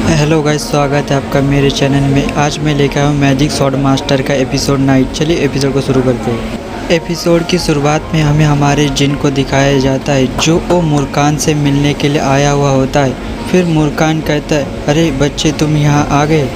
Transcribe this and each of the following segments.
Hello guys, स्वागत है आपका मेरे चैनल में। आज मैं लेकर आया हूँ मैजिक स्वॉर्ड मास्टर का एपिसोड 9। चलिए एपिसोड को शुरू करते हैं। एपिसोड की शुरुआत में हमें हमारे जिन को दिखाया जाता है जो वो मुरकान से मिलने के लिए आया हुआ होता है। फिर मुरकान कहता है, अरे बच्चे तुम यहाँ आ गए।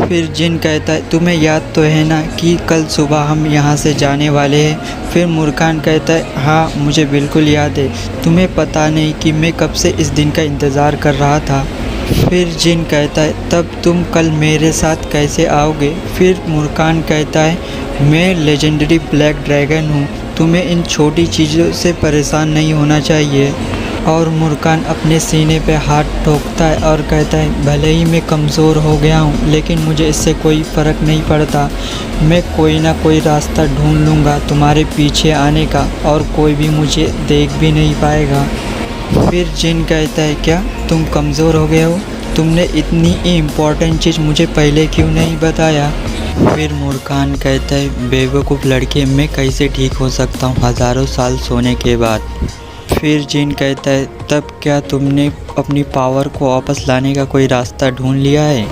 फिर जिन कहता है, तुम्हें याद तो है ना कि कल सुबह हम यहाँ से जाने वाले हैं। फिर मुरकान कहता है, हाँ मुझे बिल्कुल याद है। तुम्हें पता नहीं कि मैं कब से इस दिन का इंतज़ार कर रहा था। फिर जिन कहता है, तब तुम कल मेरे साथ कैसे आओगे। फिर मुरकान कहता है, मैं लेजेंडरी ब्लैक ड्रैगन हूँ, तुम्हें इन छोटी चीज़ों से परेशान नहीं होना चाहिए। और मुरकान अपने सीने पे हाथ ठोकता है और कहता है, भले ही मैं कमज़ोर हो गया हूँ लेकिन मुझे इससे कोई फ़र्क नहीं पड़ता। मैं कोई ना कोई रास्ता ढूंढ लूँगा तुम्हारे पीछे आने का, और कोई भी मुझे देख भी नहीं पाएगा। फिर जिन कहता है, क्या तुम कमज़ोर हो गए हो? तुमने इतनी इम्पोर्टेंट चीज़ मुझे पहले क्यों नहीं बताया। फिर मुरकान कहता है, बेवकूफ़ लड़के, मैं कैसे ठीक हो सकता हूँ हज़ारों साल सोने के बाद। फिर जिन कहता है, तब क्या तुमने अपनी पावर को वापस लाने का कोई रास्ता ढूंढ लिया है।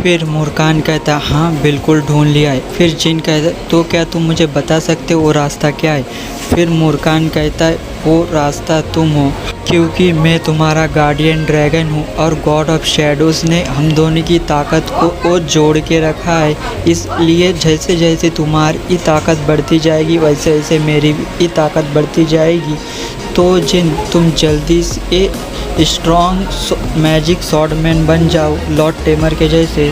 फिर मुरकान कहता है, हाँ बिल्कुल ढूंढ लिया है। फिर जिन कहता है, तो क्या तुम मुझे बता सकते हो वो रास्ता क्या है। फिर मुरकान कहता है, वो रास्ता तुम हो, क्योंकि मैं तुम्हारा गार्डियन ड्रैगन हूँ और गॉड ऑफ शैडोज़ ने हम दोनों की ताकत को जोड़ के रखा है। इसलिए जैसे जैसे तुम्हारी ताकत बढ़ती जाएगी वैसे वैसे मेरी भी ताकत बढ़ती जाएगी। तो जिन तुम जल्दी से स्ट्रॉन्ग मैजिक स्वॉर्डमैन बन जाओ, लॉर्ड टेमर के जैसे।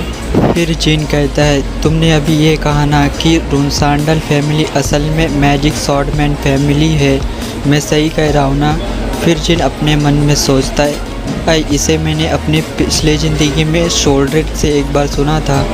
फिर जिन कहता है, तुमने अभी ये कहा ना कि रुनसांडल फैमिली असल में मैजिक स्वॉर्डमैन फैमिली है, मैं सही कह रहा हूँ ना। फिर जिन अपने मन में सोचता है, इसे मैंने अपनी पिछले ज़िंदगी में शोल्डर से एक बार सुना था।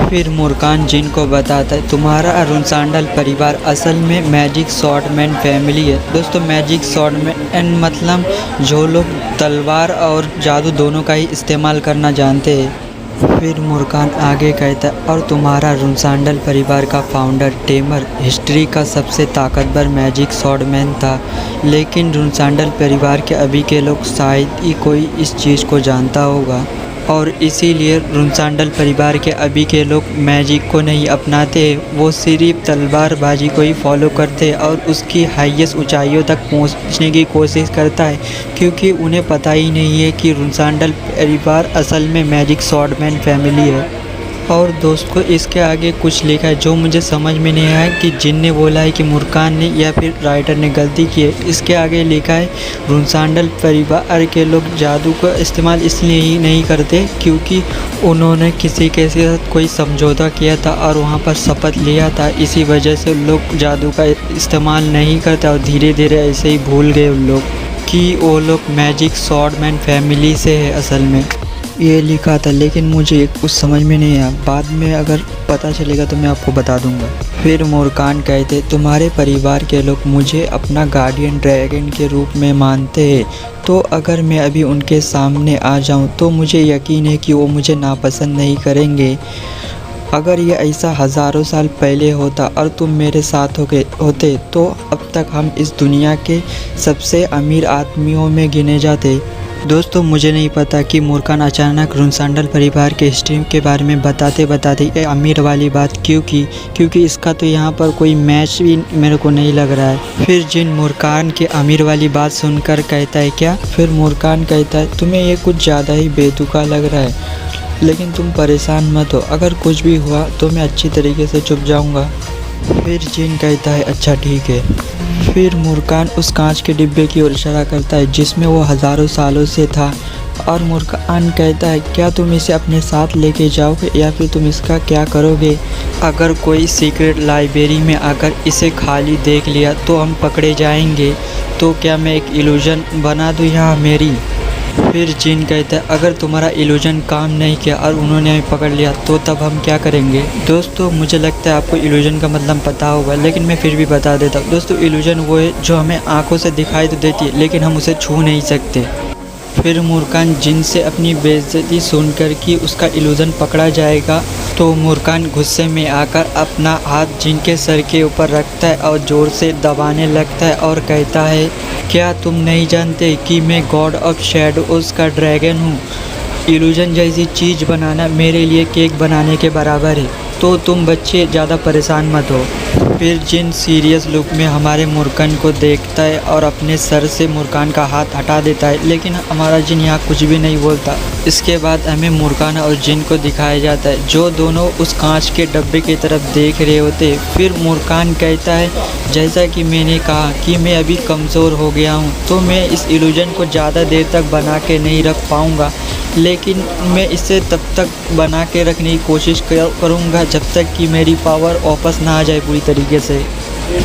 फिर मुरकान जिन को बताता है, तुम्हारा रुनसांडल परिवार असल में मैजिक स्वॉर्डमैन फैमिली है। दोस्तों, मैजिक स्वॉर्डमैन मतलब जो लोग तलवार और जादू दोनों का ही इस्तेमाल करना जानते हैं। फिर मुरकान आगे कहता है, और तुम्हारा रुनसांडल परिवार का फाउंडर टेमर हिस्ट्री का सबसे ताकतवर मैजिक स्वॉर्डमैन था। लेकिन रुनसांडल परिवार के अभी के लोग शायद ही कोई इस चीज़ को जानता होगा, और इसीलिए रुनसांडल परिवार के अभी के लोग मैजिक को नहीं अपनाते, वो सिर्फ तलवारबाजी को ही फॉलो करते और उसकी हाईएस्ट ऊंचाइयों तक पहुंचने की कोशिश करता है, क्योंकि उन्हें पता ही नहीं है कि रुनसांडल परिवार असल में मैजिक स्वॉर्डमैन फैमिली है। और दोस्तों, इसके आगे कुछ लिखा है जो मुझे समझ में नहीं आया कि जिन ने बोला है कि मुरकान ने या फिर राइटर ने गलती की है। इसके आगे लिखा है, रुनसांडल परिवार के लोग जादू का इस्तेमाल इसलिए ही नहीं करते क्योंकि उन्होंने किसी के साथ कोई समझौता किया था और वहाँ पर शपथ लिया था। इसी वजह से लोग जादू का इस्तेमाल नहीं करते और धीरे धीरे ऐसे ही भूल गए उन लोग कि वो लोग मैजिक स्वॉर्डमैन फैमिली से है असल में। ये लिखा था, लेकिन मुझे कुछ समझ में नहीं आया। बाद में अगर पता चलेगा तो मैं आपको बता दूंगा। फिर मुरकान कहते, तुम्हारे परिवार के लोग मुझे अपना गार्डियन ड्रैगन के रूप में मानते हैं, तो अगर मैं अभी उनके सामने आ जाऊं तो मुझे यकीन है कि वो मुझे नापसंद नहीं करेंगे। अगर ये ऐसा हज़ारों साल पहले होता और तुम मेरे साथ होते तो अब तक हम इस दुनिया के सबसे अमीर आदमियों में गिने जाते। दोस्तों, मुझे नहीं पता कि मुरकान अचानक रुनसांडल परिवार के हिस्ट्री के बारे में बताते ये अमीर वाली बात क्योंकि इसका तो यहाँ पर कोई मैच भी मेरे को नहीं लग रहा है। फिर जिन मुरकान के अमीर वाली बात सुनकर कहता है, क्या? फिर मुरकान कहता है, तुम्हें ये कुछ ज़्यादा ही बेतुका लग रहा है, लेकिन तुम परेशान मत हो, अगर कुछ भी हुआ तो मैं अच्छी तरीके से चुप जाऊँगा। फिर जिन कहता है, अच्छा ठीक है। फिर मुरकान उस कांच के डिब्बे की ओर इशारा करता है जिसमें वो हज़ारों सालों से था, और मुरकान कहता है, क्या तुम इसे अपने साथ लेके जाओगे या फिर तुम इसका क्या करोगे? अगर कोई सीक्रेट लाइब्रेरी में अगर इसे खाली देख लिया तो हम पकड़े जाएंगे, तो क्या मैं एक इल्यूजन बना दूँ यहाँ मेरी? फिर जिन कहता है, अगर तुम्हारा इल्यूजन काम नहीं किया और उन्होंने हमें पकड़ लिया तो तब हम क्या करेंगे? दोस्तों, मुझे लगता है आपको इल्यूजन का मतलब पता होगा, लेकिन मैं फिर भी बता देता हूँ। दोस्तों, इल्यूजन वो है जो हमें आंखों से दिखाई तो देती है लेकिन हम उसे छू नहीं सकते। फिर मुरकान जिन से अपनी बेइज्जती सुनकर कि उसका इल्यूजन पकड़ा जाएगा, तो मुरकान गुस्से में आकर अपना हाथ जिन के सर के ऊपर रखता है और ज़ोर से दबाने लगता है और कहता है, क्या तुम नहीं जानते कि मैं गॉड ऑफ शैडोज़ का ड्रैगन हूँ? इल्यूजन जैसी चीज़ बनाना मेरे लिए केक बनाने के बराबर है, तो तुम बच्चे ज़्यादा परेशान मत हो। फिर जिन सीरियस लुक में हमारे मुर्कन को देखता है और अपने सर से मुर्कान का हाथ हटा देता है, लेकिन हमारा जिन यहाँ कुछ भी नहीं बोलता। इसके बाद हमें मुर्कान और जिन को दिखाया जाता है, जो दोनों उस कांच के डब्बे की तरफ देख रहे होते। फिर मुर्कान कहता है, जैसा कि मैंने कहा कि मैं अभी कमज़ोर हो गया हूँ, तो मैं इस इल्यूजन को ज़्यादा देर तक बना के नहीं रख पाऊँगा, लेकिन मैं इसे तब तक बना के रखने की कोशिश करूँगा जब तक कि मेरी पावर वापस ना आ जाए पूरी तरीके से।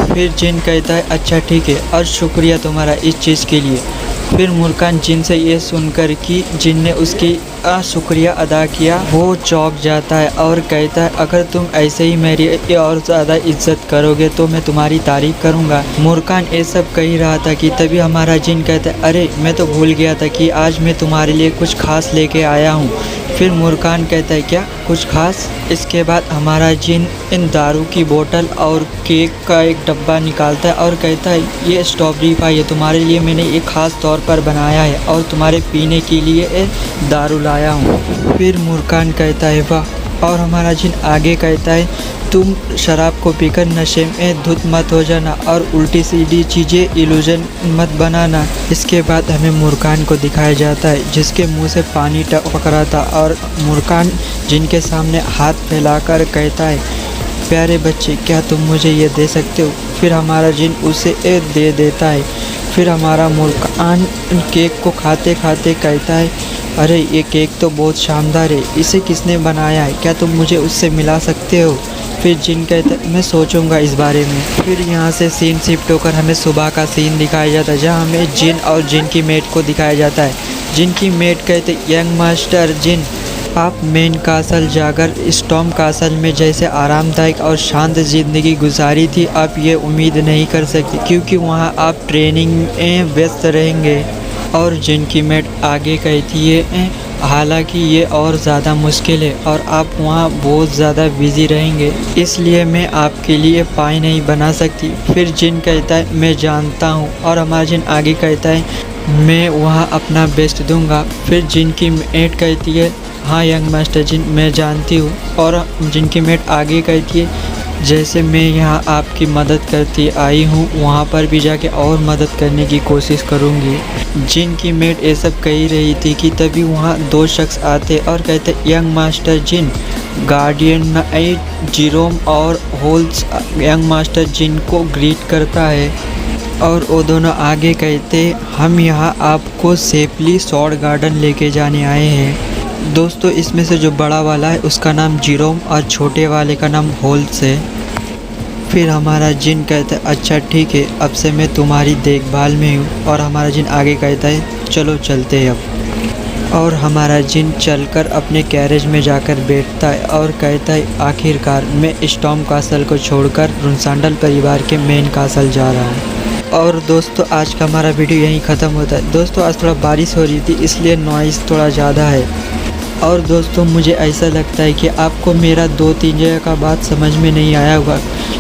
फिर जिन कहता है, अच्छा ठीक है और शुक्रिया तुम्हारा इस चीज़ के लिए। फिर मुर्कान जिन से ये सुनकर कि जिन ने उसकी शुक्रिया अदा किया, वो चौंक जाता है और कहता है, अगर तुम ऐसे ही मेरी और ज़्यादा इज्जत करोगे तो मैं तुम्हारी तारीफ़ करूँगा। मुर्कान ये सब कह रहा था कि तभी हमारा जिन कहता है, अरे मैं तो भूल गया था कि आज मैं तुम्हारे लिए कुछ खास लेके आया हूँ। फिर मुर्कान कहता है, क्या कुछ खास? इसके बाद हमारा जिन इन दारू की बोतल और केक का एक डब्बा निकालता है और कहता है, ये स्ट्रॉबेरी पाई है, तुम्हारे लिए मैंने एक ख़ास तौर पर बनाया है और तुम्हारे पीने के लिए दारू लाया हूँ। फिर मुर्कान कहता है, वाह। और हमारा जिन आगे कहता है, तुम शराब को पीकर नशे में धुत मत हो जाना और उल्टी सीधी चीज़ें इल्यूजन मत बनाना। इसके बाद हमें मुर्कान को दिखाया जाता है, जिसके मुंह से पानी टपक रहा था और मुर्कान जिनके सामने हाथ फैलाकर कहता है, प्यारे बच्चे, क्या तुम मुझे ये दे सकते हो? फिर हमारा जिन उसे दे देता है। फिर हमारा मुर्कान केक को खाते खाते कहता है, अरे ये केक तो बहुत शानदार है, इसे किसने बनाया है? क्या तुम मुझे उससे मिला सकते हो? फिर जिन कहता है, मैं सोचूंगा इस बारे में। फिर यहाँ से सीन शिफ्ट होकर हमें सुबह का सीन दिखाया जाता है, जहाँ हमें जिन और जिन की मेट को दिखाया जाता है। जिन की मेट कहते, यंग मास्टर जिन, आप मेन कासल जाकर स्टॉर्म कासल में जैसे आरामदायक और शांत ज़िंदगी गुजारी थी, आप ये उम्मीद नहीं कर सकते, क्योंकि वहाँ आप ट्रेनिंग में व्यस्त रहेंगे। और जिनकी मेट आगे कहती है, हालांकि ये और ज़्यादा मुश्किल है और आप वहाँ बहुत ज़्यादा बिज़ी रहेंगे, इसलिए मैं आपके लिए पाई नहीं बना सकती। फिर जिन कहता है, मैं जानता हूँ। और हमारा जिन आगे कहता है, मैं वहाँ अपना बेस्ट दूँगा। फिर जिनकी मेट कहती है, हाँ यंग मास्टर जिन, मैं जानती हूँ। और जिनकी मेट आगे कहती है, जैसे मैं यहाँ आपकी मदद करती आई हूँ, वहाँ पर भी जाके और मदद करने की कोशिश करूँगी। जिनकी मेट ये सब कही रही थी कि तभी वहाँ दो शख्स आते और कहते, यंग मास्टर जिन, गार्डियन नाइट जेरोम और होल्स यंग मास्टर जिन को ग्रीट करता है। और वो दोनों आगे कहते, हम यहाँ आपको सेफली सॉर्ड गार्डन लेके जाने आए हैं। दोस्तों, इसमें से जो बड़ा वाला है उसका नाम जेरोम और छोटे वाले का नाम होल्स है। फिर हमारा जिन कहता है, अच्छा ठीक है, अब से मैं तुम्हारी देखभाल में हूँ। और हमारा जिन आगे कहता है, चलो चलते हैं अब। और हमारा जिन चलकर अपने कैरेज में जाकर बैठता है और कहता है, आखिरकार मैं स्टॉर्म कासल को छोड़कर रुनसांडल परिवार के मेन कासल जा रहा हूँ। और दोस्तों, आज का हमारा वीडियो यहीं ख़त्म होता है। दोस्तों, आज थोड़ा बारिश हो रही थी, इसलिए नॉइज़ थोड़ा ज़्यादा है। और दोस्तों, मुझे ऐसा लगता है कि आपको मेरा 2-3 जगह का बात समझ में नहीं आया होगा,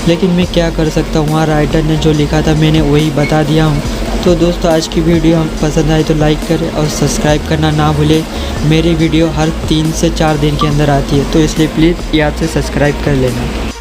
लेकिन मैं क्या कर सकता हूँ, वहाँ राइटर ने जो लिखा था मैंने वही बता दिया हूँ। तो दोस्तों, आज की वीडियो हम पसंद आए तो लाइक करें और सब्सक्राइब करना ना भूलें। मेरी वीडियो हर 3 से 4 दिन के अंदर आती है, तो इसलिए प्लीज़ याद से सब्सक्राइब कर लेना।